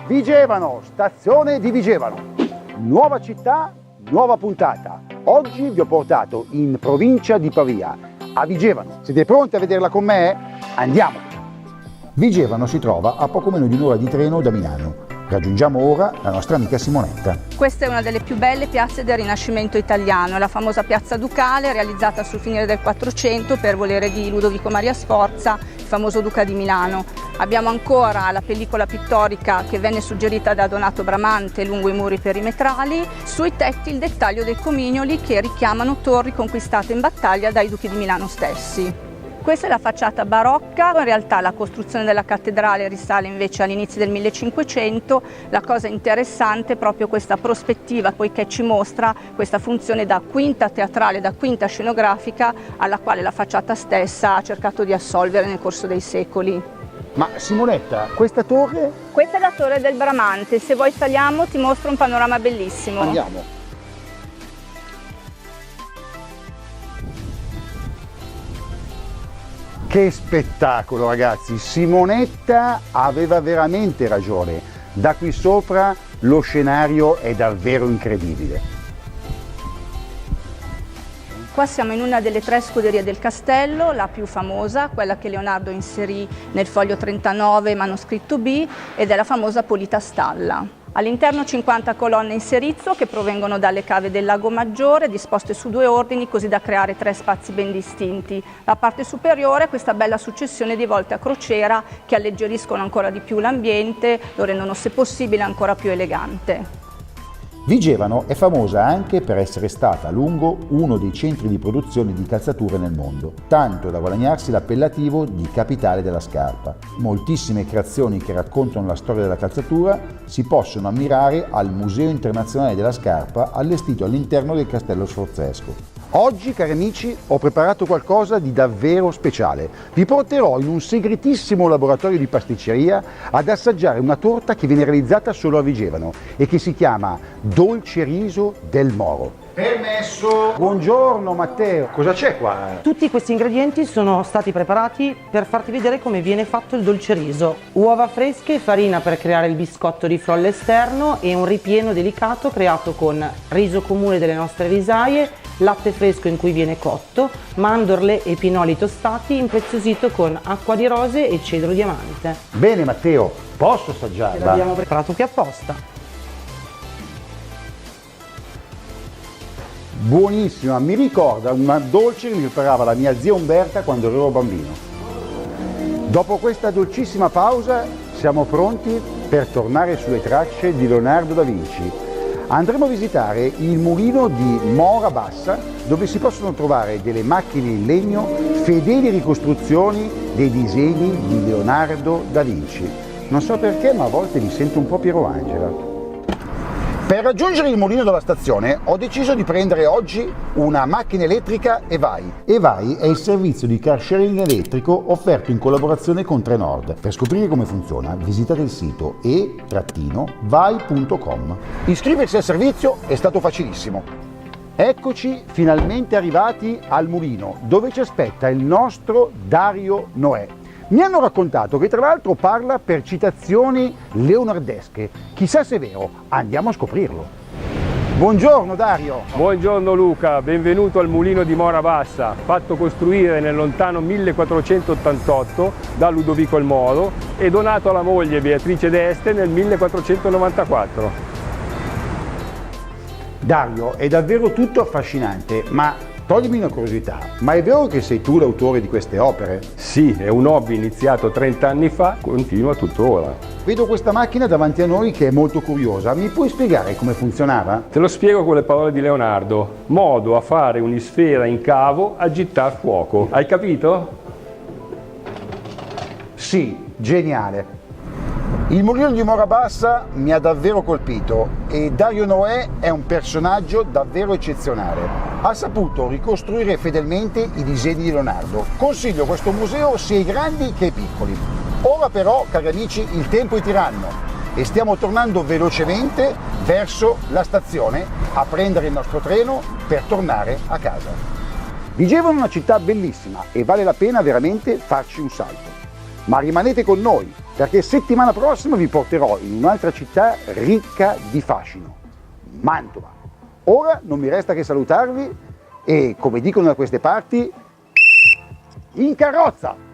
Vigevano, stazione di Vigevano. Nuova città, nuova puntata. Oggi vi ho portato in provincia di Pavia, a Vigevano. Siete pronti a vederla con me? Andiamo! Vigevano si trova a poco meno di un'ora di treno da Milano. Raggiungiamo ora la nostra amica Simonetta. Questa è una delle più belle piazze del Rinascimento italiano, è la famosa Piazza Ducale, realizzata sul finire del 400 per volere di Ludovico Maria Sforza, il famoso duca di Milano. Abbiamo ancora la pellicola pittorica che venne suggerita da Donato Bramante lungo i muri perimetrali, sui tetti il dettaglio dei comignoli che richiamano torri conquistate in battaglia dai duchi di Milano stessi. Questa è la facciata barocca, in realtà la costruzione della cattedrale risale invece all'inizio del 1500. La cosa interessante è proprio questa prospettiva, poiché ci mostra questa funzione da quinta teatrale, da quinta scenografica, alla quale la facciata stessa ha cercato di assolvere nel corso dei secoli. Ma Simonetta, questa torre? Questa è la torre del Bramante, se vuoi saliamo ti mostro un panorama bellissimo. Andiamo. Che spettacolo ragazzi, Simonetta aveva veramente ragione, da qui sopra lo scenario è davvero incredibile. Qua siamo in una delle 3 scuderie del castello, la più famosa, quella che Leonardo inserì nel foglio 39 manoscritto B, ed è la famosa Polita Stalla. All'interno 50 colonne in serizzo che provengono dalle cave del Lago Maggiore, disposte su 2 ordini così da creare 3 spazi ben distinti. La parte superiore è questa bella successione di volte a crociera che alleggeriscono ancora di più l'ambiente, lo rendono se possibile ancora più elegante. Vigevano è famosa anche per essere stata a lungo uno dei centri di produzione di calzature nel mondo, tanto da guadagnarsi l'appellativo di capitale della scarpa. Moltissime creazioni che raccontano la storia della calzatura si possono ammirare al Museo Internazionale della Scarpa allestito all'interno del Castello Sforzesco. Oggi, cari amici, ho preparato qualcosa di davvero speciale. Vi porterò in un segretissimo laboratorio di pasticceria ad assaggiare una torta che viene realizzata solo a Vigevano e che si chiama Dolce Riso del Moro. Permesso! Buongiorno Matteo, cosa c'è qua? Tutti questi ingredienti sono stati preparati per farti vedere come viene fatto il dolce riso. Uova fresche, farina per creare il biscotto di frolla esterno e un ripieno delicato creato con riso comune delle nostre risaie, latte fresco in cui viene cotto, mandorle e pinoli tostati impreziosito con acqua di rose e cedro diamante. Bene Matteo, posso assaggiarla? L'abbiamo preparato qui apposta. Buonissima, mi ricorda una dolce che mi preparava la mia zia Umberta quando ero bambino. Dopo questa dolcissima pausa siamo pronti per tornare sulle tracce di Leonardo da Vinci. Andremo a visitare il mulino di Mora Bassa, dove si possono trovare delle macchine in legno, fedeli ricostruzioni dei disegni di Leonardo da Vinci. Non so perché, ma a volte mi sento un po' Piero Angela. Per raggiungere il mulino della stazione ho deciso di prendere oggi una macchina elettrica EVAI. EVAI è il servizio di car sharing elettrico offerto in collaborazione con Trenord. Per scoprire come funziona visitate il sito e-vai.com. Iscriversi al servizio è stato facilissimo. Eccoci finalmente arrivati al mulino dove ci aspetta il nostro Dario Noè. Mi hanno raccontato che tra l'altro parla per citazioni leonardesche. Chissà se è vero, andiamo a scoprirlo. Buongiorno Dario. Buongiorno Luca, benvenuto al mulino di Mora Bassa, fatto costruire nel lontano 1488 da Ludovico il Moro e donato alla moglie Beatrice d'Este nel 1494. Dario, è davvero tutto affascinante, ma toglimi una curiosità, ma è vero che sei tu l'autore di queste opere? Sì, è un hobby iniziato 30 anni fa, continua tuttora. Vedo questa macchina davanti a noi che è molto curiosa, mi puoi spiegare come funzionava? Te lo spiego con le parole di Leonardo. Modo a fare un'isfera in cavo a gittar fuoco. Hai capito? Sì, geniale. Il mulino di Mora Bassa mi ha davvero colpito e Dario Noè è un personaggio davvero eccezionale. Ha saputo ricostruire fedelmente i disegni di Leonardo. Consiglio questo museo sia ai grandi che ai piccoli. Ora però, cari amici, il tempo è tiranno e stiamo tornando velocemente verso la stazione a prendere il nostro treno per tornare a casa. Vigevano è una città bellissima e vale la pena veramente farci un salto. Ma rimanete con noi, perché settimana prossima vi porterò in un'altra città ricca di fascino, Mantova. Ora non mi resta che salutarvi e, come dicono da queste parti, in carrozza!